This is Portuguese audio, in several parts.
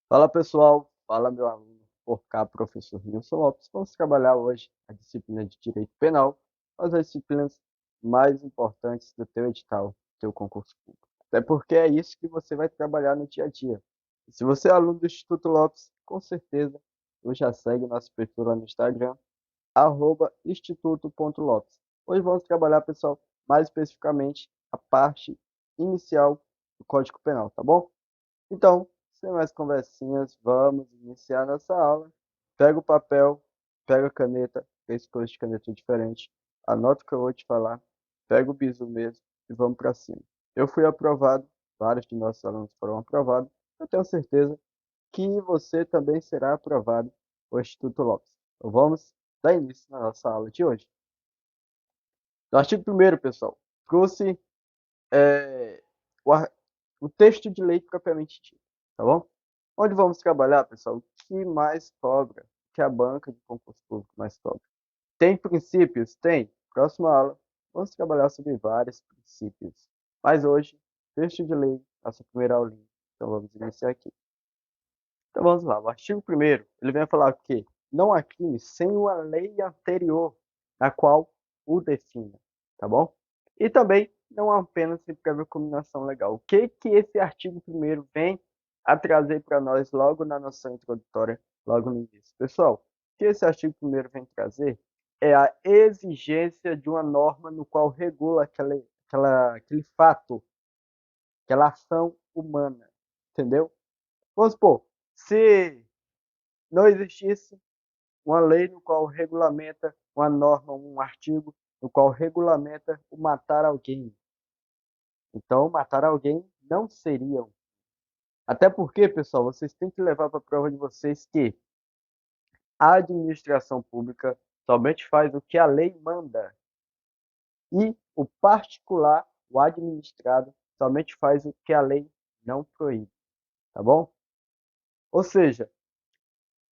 Fala pessoal, fala meu aluno, por cá, professor Nilson Lopes. Vamos trabalhar hoje a disciplina de Direito Penal, as disciplinas mais importantes do teu edital, do teu concurso público. Até porque é isso que você vai trabalhar no dia a dia. E se você é aluno do Instituto Lopes, com certeza tu já segue nosso perfil lá no Instagram, instituto.lopes. Hoje vamos trabalhar, pessoal, mais especificamente a parte inicial do Código Penal, tá bom? Então, sem mais conversinhas, vamos iniciar nossa aula. Pega o papel, pega a caneta, fez cores de caneta diferente, anota o que eu vou te falar, pega o bizu mesmo e vamos para cima. Eu fui aprovado, vários de nossos alunos foram aprovados, eu tenho certeza que você também será aprovado por Instituto Lopes. Então vamos dar início na nossa aula de hoje. No artigo 1º, pessoal, trouxe é, o, ar- o texto de lei propriamente dito, tá bom? Onde vamos trabalhar, pessoal? O que mais cobra? O que a banca de concurso público mais cobra? Tem princípios? Tem. Próxima aula, vamos trabalhar sobre vários princípios. Mas hoje, texto de lei, nossa primeira aulinha. Então vamos iniciar aqui. Então vamos lá. O artigo 1º, ele vem falar que não há crime sem uma lei anterior, a qual o defina, tá bom? E também não há pena sem prévia combinação legal. O que que esse artigo 1º vem a trazer para nós logo na nossa introdutória, logo no início? Pessoal, o que esse artigo 1º vem trazer é a exigência de uma norma no qual regula aquele fato, aquela ação humana, entendeu? Vamos supor, se não existisse uma lei no qual regulamenta uma norma, um artigo no qual regulamenta o matar alguém. Então, matar alguém não seria. Até porque, pessoal, vocês têm que levar para a prova de vocês que a administração pública somente faz o que a lei manda e o particular, o administrado, somente faz o que a lei não proíbe, tá bom? Ou seja,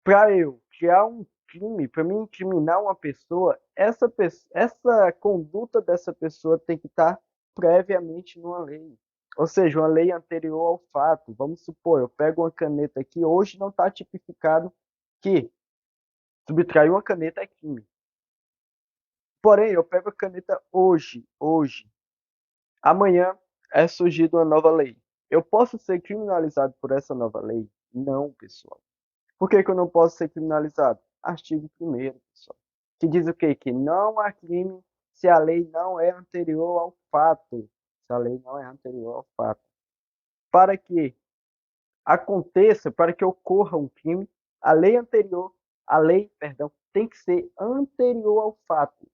para eu criar um crime, para mim incriminar uma pessoa, essa conduta dessa pessoa tem que estar previamente numa lei. Ou seja, uma lei anterior ao fato. Vamos supor, eu pego uma caneta aqui, hoje não está tipificado que subtrair uma caneta é crime. Porém, eu pego a caneta hoje. Amanhã é surgida uma nova lei. Eu posso ser criminalizado por essa nova lei? Não, pessoal. Por que que eu não posso ser criminalizado? Artigo 1º, pessoal. Que diz o quê? Que não há crime se a lei não é anterior ao fato. Se a lei não é anterior ao fato. Para que aconteça, para que ocorra um crime, a lei anterior, perdão, tem que ser anterior ao fato.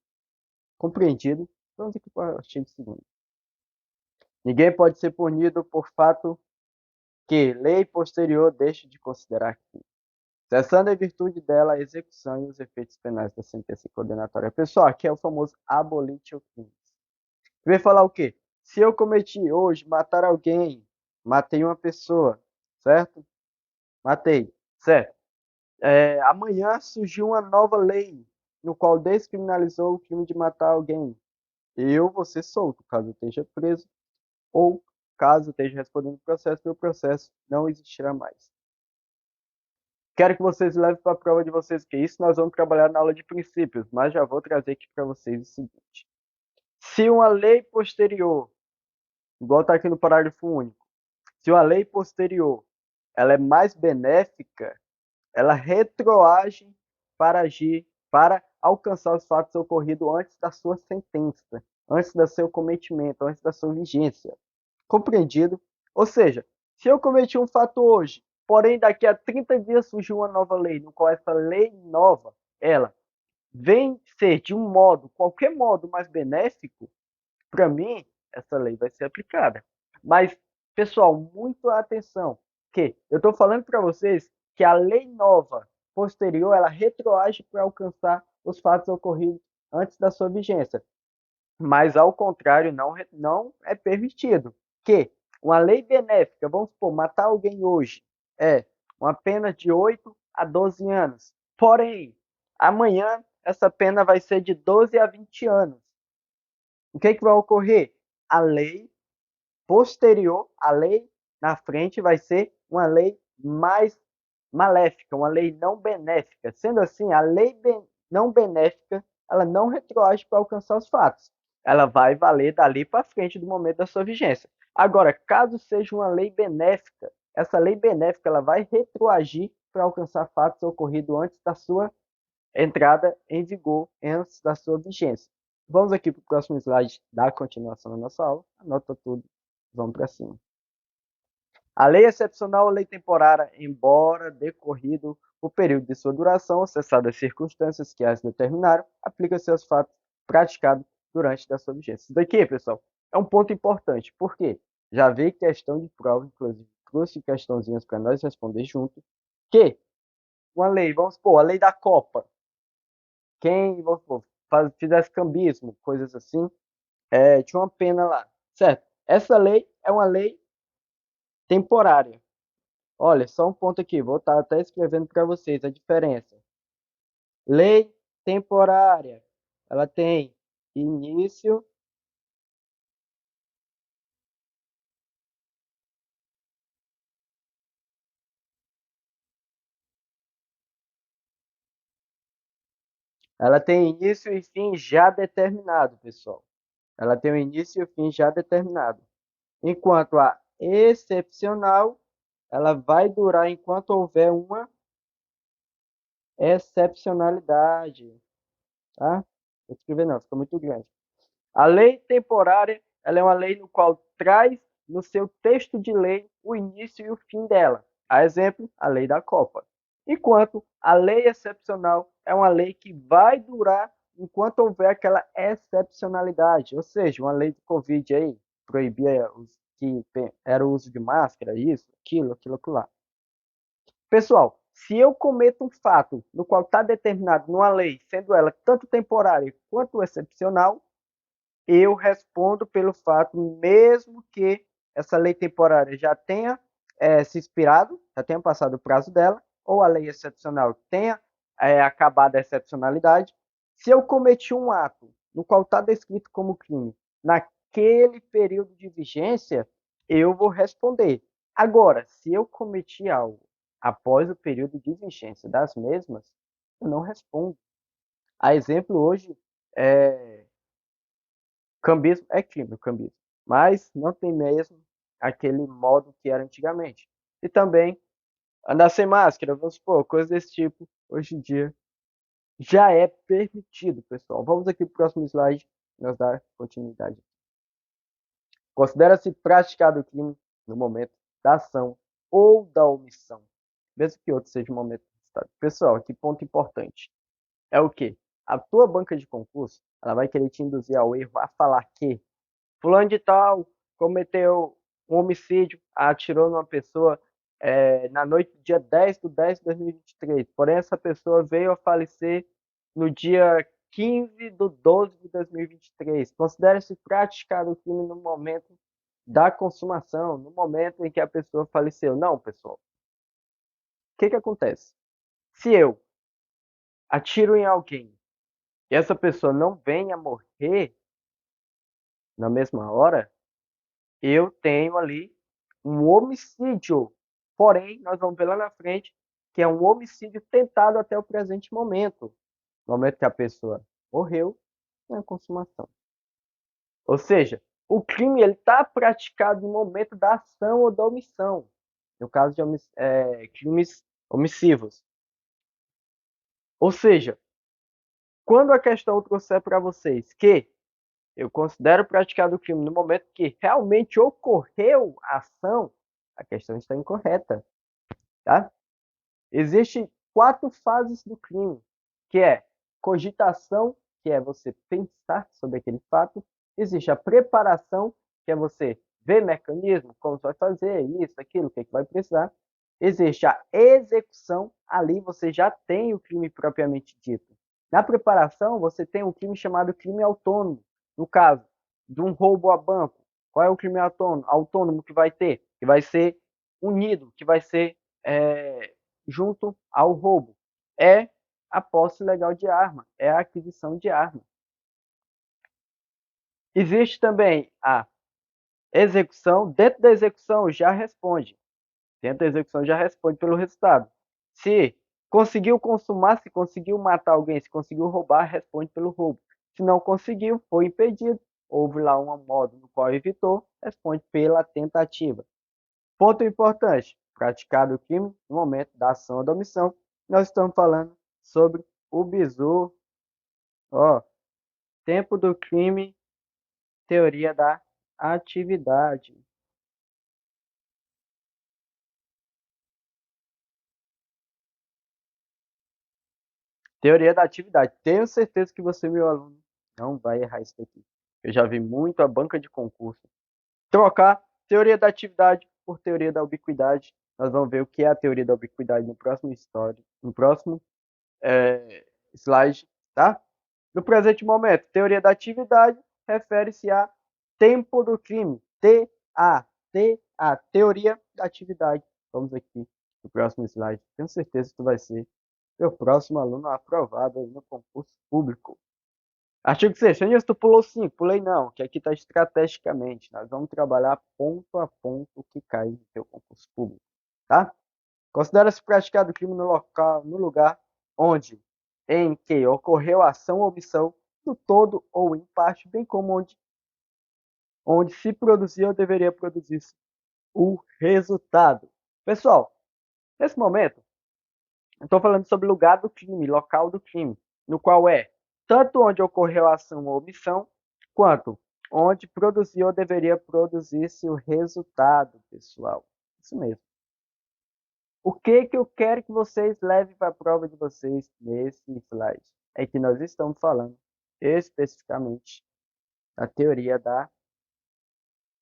Compreendido? Vamos aqui para o artigo 2º. Ninguém pode ser punido por fato que lei posterior deixe de considerar crime, cessando em virtude dela a execução e os efeitos penais da sentença condenatória. Pessoal, aqui é o famoso abolitio crimes. Vem falar o quê? Se eu cometi hoje matar alguém, matei uma pessoa, certo? Matei, certo? Amanhã surgiu uma nova lei no qual descriminalizou o crime de matar alguém. Eu vou ser solto caso eu esteja preso ou caso eu esteja respondendo o processo, meu processo não existirá mais. Quero que vocês levem para a prova de vocês, que isso nós vamos trabalhar na aula de princípios, mas já vou trazer aqui para vocês o seguinte. Se uma lei posterior, igual está aqui no parágrafo único, se uma lei posterior ela é mais benéfica, ela retroage para agir, para alcançar os fatos ocorridos antes da sua sentença, antes do seu cometimento, antes da sua vigência. Compreendido? Ou seja, se eu cometi um fato hoje, porém daqui a 30 dias surgiu uma nova lei, no qual essa lei nova, ela vem ser de um modo, qualquer modo mais benéfico, para mim, essa lei vai ser aplicada. Mas, pessoal, muito atenção, que eu estou falando para vocês que a lei nova, posterior, ela retroage para alcançar os fatos ocorridos antes da sua vigência. Mas, ao contrário, não é permitido que uma lei benéfica, vamos supor, matar alguém hoje, é uma pena de 8 a 12 anos. Porém, amanhã essa pena vai ser de 12 a 20 anos. O que, que vai ocorrer? A lei posterior, a lei na frente vai ser uma lei mais maléfica, uma lei não benéfica. Sendo assim, a lei não benéfica, ela não retroage para alcançar os fatos. Ela vai valer dali para frente do momento da sua vigência. Agora, caso seja uma lei benéfica, essa lei benéfica ela vai retroagir para alcançar fatos ocorridos antes da sua entrada em vigor, antes da sua vigência. Vamos aqui para o próximo slide da continuação da nossa aula. Anota tudo, vamos para cima. A lei excepcional ou lei temporária, embora decorrido o período de sua duração, cessadas as circunstâncias que as determinaram, aplica-se aos fatos praticados durante a sua vigência. Isso daqui, pessoal, é um ponto importante. Por quê? Já veio questão de prova, inclusive trouxe questãozinhas para nós responder junto, que uma lei, vamos supor, a lei da Copa, quem, vamos supor, fizesse cambismo, coisas assim, tinha uma pena lá, certo? Essa lei é uma lei temporária. Olha, só um ponto aqui, vou estar até escrevendo para vocês a diferença. Lei temporária, ela tem início, ela tem início e fim já determinado, pessoal. Ela tem um início e fim já determinado. Enquanto a excepcional, ela vai durar enquanto houver uma excepcionalidade, tá? Vou escrever não, ficou muito grande. A lei temporária, ela é uma lei no qual traz no seu texto de lei o início e o fim dela. A exemplo, a lei da Copa. Enquanto a lei excepcional é uma lei que vai durar enquanto houver aquela excepcionalidade, ou seja, uma lei do Covid aí, proibia que era o uso de máscara, isso, aquilo lá. Pessoal, se eu cometo um fato no qual está determinado numa lei, sendo ela tanto temporária quanto excepcional, eu respondo pelo fato, mesmo que essa lei temporária já tenha se expirado, já tenha passado o prazo dela, ou a lei excepcional tenha acabado a excepcionalidade. Se eu cometi um ato no qual está descrito como crime naquele período de vigência, eu vou responder. Agora, se eu cometi algo após o período de vigência das mesmas, eu não respondo. A exemplo hoje é cambismo é crime, o cambismo, mas não tem mesmo aquele modo que era antigamente. E também andar sem máscara, vamos supor, coisas desse tipo, hoje em dia já é permitido, pessoal. Vamos aqui para o próximo slide, nós dar continuidade. Considera-se praticado o crime no momento da ação ou da omissão, mesmo que outro seja o momento do estado. Pessoal, aqui ponto importante. É o quê? A tua banca de concurso, ela vai querer te induzir ao erro a falar que fulano de tal cometeu um homicídio, atirou numa pessoa na noite do dia 10/10/2023. Porém, essa pessoa veio a falecer no dia 15/12/2023. Considera-se praticado o crime no momento da consumação, no momento em que a pessoa faleceu. Não, pessoal. O que que acontece? Se eu atiro em alguém e essa pessoa não venha morrer na mesma hora, eu tenho ali um homicídio. Porém, nós vamos ver lá na frente que é um homicídio tentado até o presente momento. No momento que a pessoa morreu, é a consumação. Ou seja, o crime está praticado no momento da ação ou da omissão. No caso de crimes omissivos. Ou seja, quando a questão trouxer para vocês que eu considero praticado o crime no momento que realmente ocorreu a ação, a questão está incorreta, tá? Existem 4 fases do crime, que é cogitação, que é você pensar sobre aquele fato. Existe a preparação, que é você ver mecanismo, como você vai fazer, isso, aquilo, o que vai precisar. Existe a execução, ali você já tem o crime propriamente dito. Na preparação, você tem um crime chamado crime autônomo. No caso de um roubo a banco, qual é o crime autônomo que vai ter? Que vai ser unido, que vai ser junto ao roubo. É a posse legal de arma, é a aquisição de arma. Existe também a execução, dentro da execução já responde. Dentro da execução já responde pelo resultado. Se conseguiu consumar, se conseguiu matar alguém, se conseguiu roubar, responde pelo roubo. Se não conseguiu, foi impedido, houve lá um modo no qual evitou, responde pela tentativa. Ponto importante: praticado o crime no momento da ação ou da omissão. Nós estamos falando sobre o bizu. Ó, tempo do crime, teoria da atividade. Teoria da atividade. Tenho certeza que você, meu aluno, não vai errar isso daqui. Eu já vi muito a banca de concurso trocar teoria da atividade por teoria da ubiquidade. Nós vamos ver o que é a teoria da ubiquidade no próximo slide, tá? No presente momento, teoria da atividade refere-se a tempo do crime. T-A, teoria da atividade. Vamos aqui no próximo slide. Tenho certeza que tu vai ser meu próximo aluno aprovado aí no concurso público. Artigo 6º, tu pulou 5, pulei não, que aqui está estrategicamente. Nós vamos trabalhar ponto a ponto o que cai no teu concurso público, tá? Considera-se praticado o crime no local, no lugar onde, em que ocorreu a ação ou omissão, no todo ou em parte, bem como onde se produzia ou deveria produzir-se o resultado. Pessoal, nesse momento, eu estou falando sobre lugar do crime, local do crime, no qual é tanto onde ocorreu a ação ou omissão, quanto onde produziu ou deveria produzir-se o resultado, pessoal. Isso mesmo. O que que eu quero que vocês levem para a prova de vocês nesse slide? É que nós estamos falando especificamente da teoria da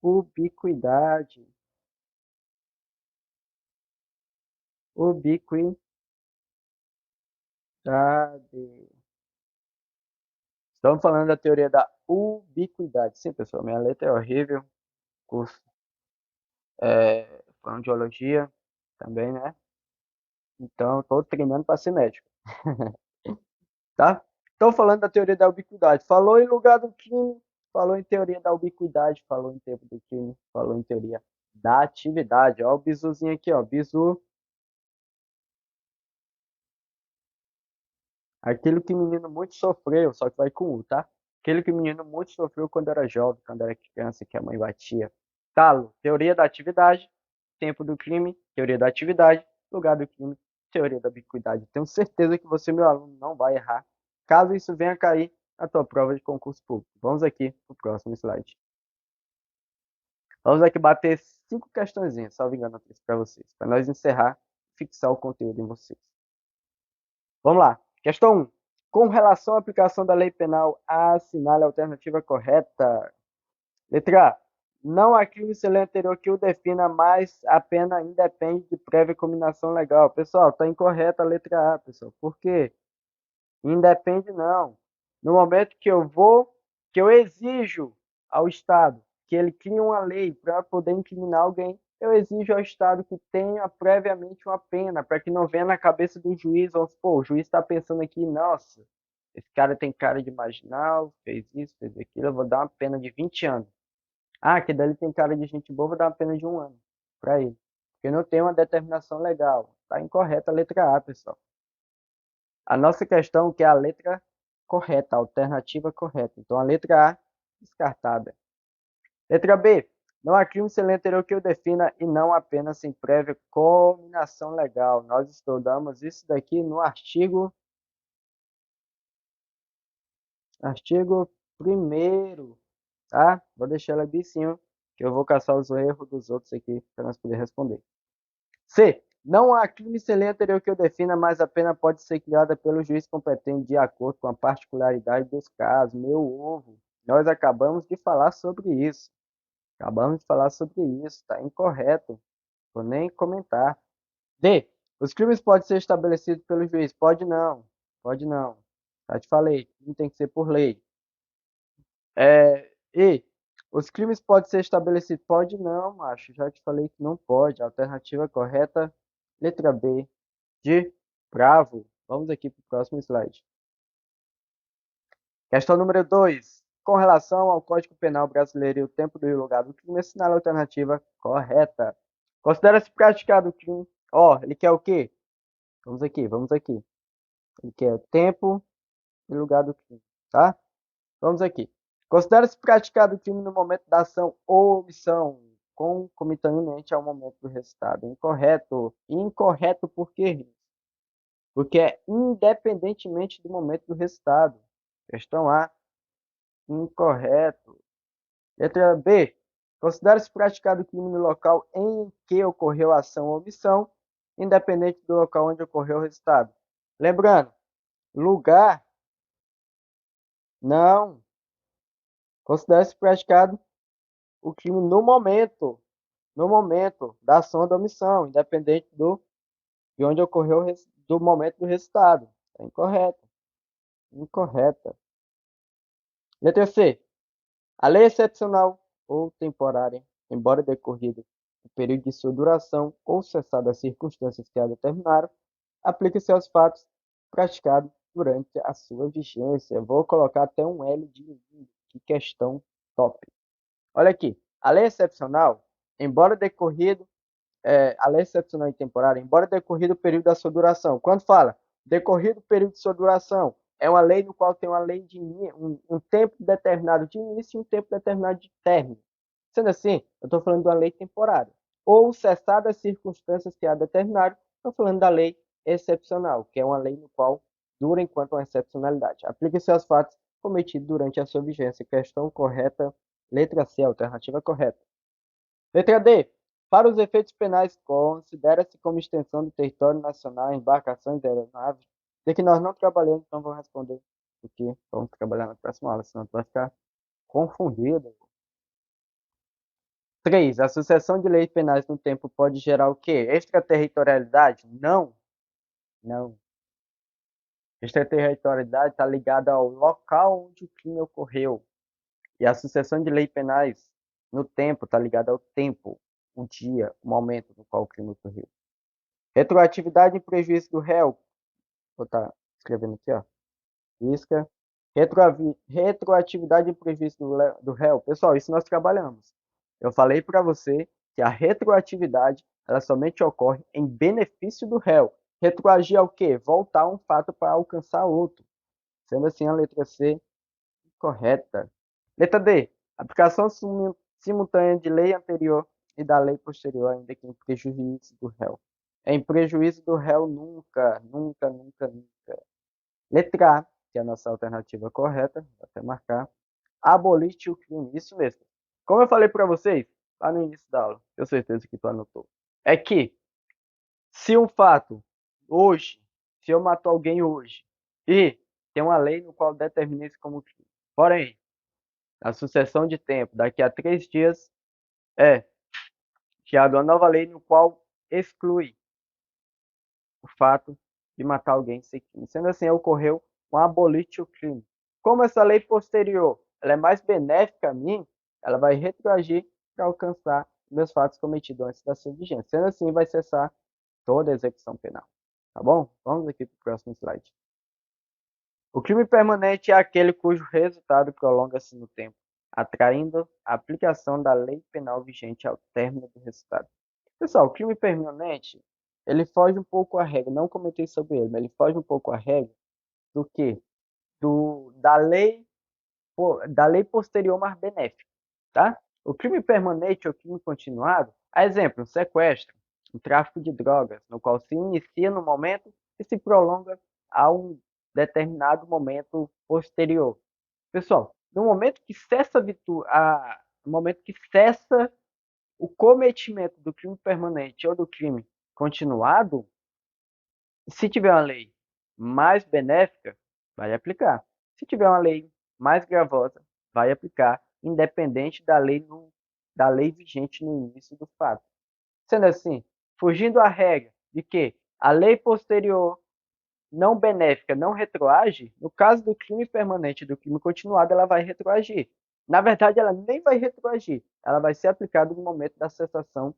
ubiquidade. Ubiquidade. Estamos falando da teoria da ubiquidade. Sim, pessoal, minha letra é horrível. Curso fonoaudiologia também, né? Então, estou treinando para ser médico, tá? Estou falando da teoria da ubiquidade. Falou em lugar do crime, falou em teoria da ubiquidade, falou em tempo do crime, falou em teoria da atividade. Ó, o bizuzinho aqui, ó. Bizu, aquilo que o menino muito sofreu, só que vai com U, tá? Aquilo que o menino muito sofreu quando era jovem, quando era criança, que a mãe batia. Talo, teoria da atividade, tempo do crime, teoria da atividade, lugar do crime, teoria da ubiquidade. Tenho certeza que você, meu aluno, não vai errar, caso isso venha a cair na tua prova de concurso público. Vamos aqui para o próximo slide. Vamos aqui bater 5 questõezinhas, salvo engano, para vocês, para nós encerrar e fixar o conteúdo em vocês. Vamos lá. Questão 1. Com relação à aplicação da lei penal, assinale a alternativa correta. Letra A. Não há crime sem lei anterior que o defina, mas a pena independe de prévia combinação legal. Pessoal, está incorreta a letra A, pessoal. Por quê? Independe não. No momento que eu exijo ao Estado que ele crie uma lei para poder incriminar alguém, eu exijo ao Estado que tenha previamente uma pena, para que não venha na cabeça do juiz, vamos supor, o juiz está pensando aqui, nossa, esse cara tem cara de marginal, fez isso, fez aquilo, eu vou dar uma pena de 20 anos. Ah, que dali tem cara de gente boa, vou dar uma pena de 1 ano para ele. Porque não tem uma determinação legal. Está incorreta a letra A, pessoal. A nossa questão que é a letra correta, a alternativa correta. Então, a letra A, descartada. Letra B. Não há crime sem lei anterior que o defina e não apenas sem prévia combinação legal. Nós estudamos isso daqui no artigo 1º, tá? Vou deixar ela bem cima, que eu vou caçar os erros dos outros aqui para nós poder responder. C. Não há crime sem lei anterior que o defina, mas a pena pode ser criada pelo juiz competente de acordo com a particularidade dos casos. Meu ovo. Nós acabamos de falar sobre isso. Acabamos de falar sobre isso. Está incorreto. Vou nem comentar. D. Os crimes podem ser estabelecidos pelo juiz. Pode não. Pode não. Já te falei. Não tem que ser por lei. E. Os crimes podem ser estabelecidos? Pode não, macho. Já te falei que não pode. A alternativa correta, letra B, de bravo. Vamos aqui para o próximo slide. Questão número 2. Com relação ao Código Penal brasileiro e o tempo do lugar do crime, assinale a alternativa correta. Considera-se praticado o crime. Ó, ele quer o quê? Vamos aqui. Ele quer tempo e lugar do crime, tá? Vamos aqui. Considera-se praticado o crime no momento da ação ou omissão, concomitantemente ao momento do resultado. Incorreto. Incorreto por quê? Porque é independentemente do momento do resultado. Questão A, incorreto. Letra B. Considera-se praticado o crime no local em que ocorreu a ação ou omissão, independente do local onde ocorreu o resultado. Lembrando, lugar, não. Considera-se praticado o crime no momento da ação ou da omissão, independente de onde ocorreu do momento do resultado. É incorreto. Incorreta. Letra C. A lei excepcional ou temporária, embora decorrido o período de sua duração ou cessado as circunstâncias que a determinaram, aplica-se aos fatos praticados durante a sua vigência. Vou colocar até um L de lindo. Que questão top. Olha aqui. A lei excepcional, embora decorrido a lei excepcional e temporária, embora decorrido o período da sua duração. Quando fala decorrido o período de sua duração, é uma lei no qual tem uma lei de um tempo determinado de início e um tempo determinado de término. Sendo assim, eu estou falando de uma lei temporária. Ou cessadas as circunstâncias que a determinaram, estou falando da lei excepcional, que é uma lei no qual dura enquanto uma excepcionalidade. Aplica-se aos fatos cometidos durante a sua vigência. Questão correta, letra C, alternativa correta. Letra D. Para os efeitos penais, considera-se como extensão do território nacional embarcações de aeronaves. De que nós não trabalhamos, então vamos responder o que vamos trabalhar na próxima aula, senão tu vai ficar confundido. 3. A sucessão de leis penais no tempo pode gerar o quê? Extraterritorialidade? Não. Não. Extraterritorialidade está ligada ao local onde o crime ocorreu. E a sucessão de leis penais no tempo está ligada ao tempo, o dia, o momento no qual o crime ocorreu. Retroatividade em prejuízo do réu. Vou estar escrevendo aqui, ó. Isca. Retroatividade em prejuízo do réu. Pessoal, isso nós trabalhamos. Eu falei para você que a retroatividade ela somente ocorre em benefício do réu. Retroagir é o quê? Voltar um fato para alcançar outro. Sendo assim, a letra C correta. Letra D. Aplicação simultânea de lei anterior e da lei posterior, ainda que em prejuízo do réu. Em prejuízo do réu nunca, nunca, nunca, nunca. Letra A, que é a nossa alternativa correta, vou até marcar. Abolite o crime. Isso mesmo. Como eu falei para vocês lá no início da aula, tenho certeza que tu anotou. É que se um fato hoje, se eu mato alguém hoje e tem uma lei no qual determina isso como crime. Porém, a sucessão de tempo daqui a 3 dias é criada uma nova lei no qual exclui o fato de matar alguém sem crime. Sendo assim, ocorreu um abolitio crime. Como essa lei posterior ela é mais benéfica a mim, ela vai retroagir para alcançar meus fatos cometidos antes da sua vigência. Sendo assim, vai cessar toda a execução penal. Tá bom? Vamos aqui para o próximo slide. O crime permanente é aquele cujo resultado prolonga-se no tempo, atraindo a aplicação da lei penal vigente ao término do resultado. Pessoal, o crime permanente, ele foge um pouco à regra, não comentei sobre ele, mas ele foge um pouco à regra do que? Da lei posterior mais benéfica, tá? O crime permanente ou crime continuado, a exemplo, um sequestro, um tráfico de drogas, no qual se inicia no momento e se prolonga a um determinado momento posterior. Pessoal, no momento que cessa o cometimento do crime permanente ou do crime continuado, se tiver uma lei mais benéfica, vai aplicar. Se tiver uma lei mais gravosa, vai aplicar, independente da lei vigente no início do fato. Sendo assim, fugindo à regra de que a lei posterior não benéfica não retroage, no caso do crime permanente e do crime continuado, ela vai retroagir. Na verdade, ela nem vai retroagir, ela vai ser aplicada no momento da cessação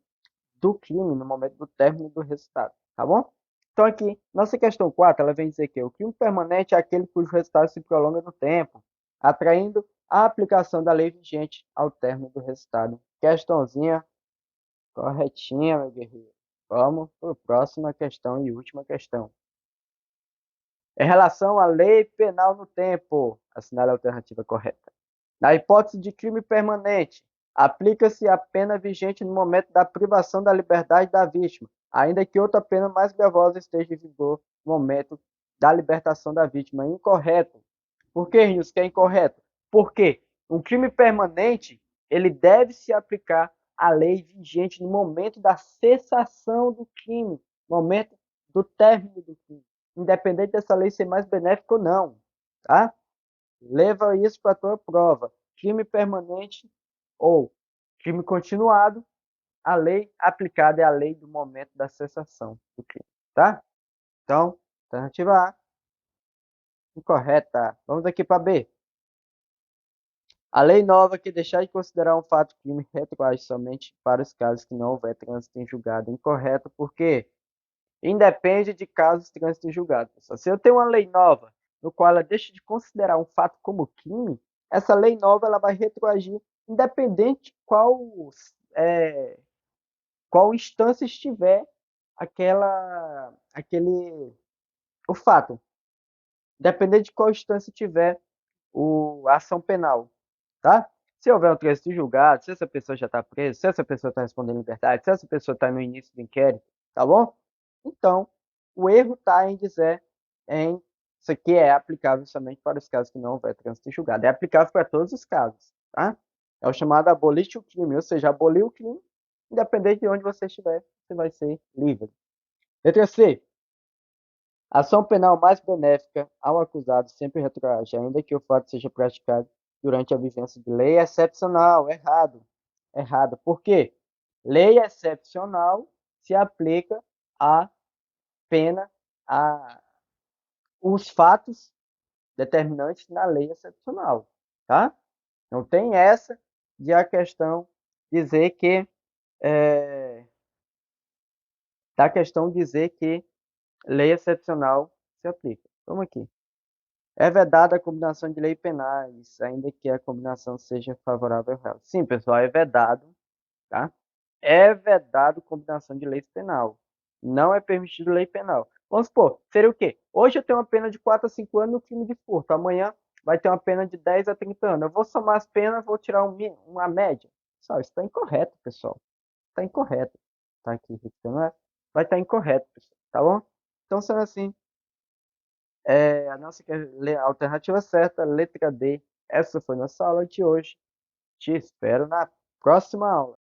do crime, no momento do término do resultado, tá bom? Então aqui, nossa questão 4, ela vem dizer que o crime permanente é aquele cujo resultado se prolonga no tempo, atraindo a aplicação da lei vigente ao término do resultado. Questãozinha corretinha, meu guerreiro. Vamos para a próxima questão e última questão. Em relação à lei penal no tempo, assinale a alternativa correta. Na hipótese de crime permanente, aplica-se a pena vigente no momento da privação da liberdade da vítima, ainda que outra pena mais gravosa esteja em vigor no momento da libertação da vítima. Incorreto. Por que isso que é incorreto? Porque um crime permanente, ele deve se aplicar à lei vigente no momento da cessação do crime, no momento do término do crime, independente dessa lei ser mais benéfica ou não, tá? Leva isso para a tua prova. Crime permanente ou crime continuado, a lei aplicada é a lei do momento da cessação do crime, tá? Então, alternativa A, incorreta. Vamos aqui para B. A lei nova que deixar de considerar um fato crime retroage somente para os casos que não houver trânsito em julgado. Incorreto, porque independe de casos de trânsito em julgado. Pessoal. Se eu tenho uma lei nova no qual ela deixa de considerar um fato como crime, essa lei nova ela vai retroagir independente de qual instância estiver o fato. Independente de qual instância tiver a ação penal, tá? Se houver um trânsito julgado, se essa pessoa já está presa, se essa pessoa está respondendo em liberdade, se essa pessoa está no início do inquérito, tá bom? Então, o erro está em dizer isso aqui é aplicável somente para os casos que não houver trânsito julgado. É aplicável para todos os casos, tá? É o chamado abolir o crime, ou seja, abolir o crime, independente de onde você estiver, você vai ser livre. Letra C. A ação penal mais benéfica ao acusado sempre retroage, ainda que o fato seja praticado durante a vigência de lei excepcional. Errado. Errado. Por quê? Lei excepcional se aplica à pena, a os fatos determinantes na lei excepcional, tá? Não tem essa de a questão dizer que é, da questão dizer que lei excepcional se aplica. Vamos aqui. É vedada a combinação de lei penais, ainda que a combinação seja favorável ao réu. Sim, pessoal, é vedado, tá? É vedado combinação de leis penal. Não é permitido lei penal. Vamos supor, seria o quê? Hoje eu tenho uma pena de 4 a 5 anos no crime de furto. Amanhã vai ter uma pena de 10 a 30 anos. Eu vou somar as penas, vou tirar uma média. Pessoal, isso está incorreto, pessoal. Está incorreto. Tá aqui, não é? Vai estar incorreto, pessoal. Tá bom? Então, sendo assim, a nossa alternativa certa, letra D. Essa foi nossa aula de hoje. Te espero na próxima aula.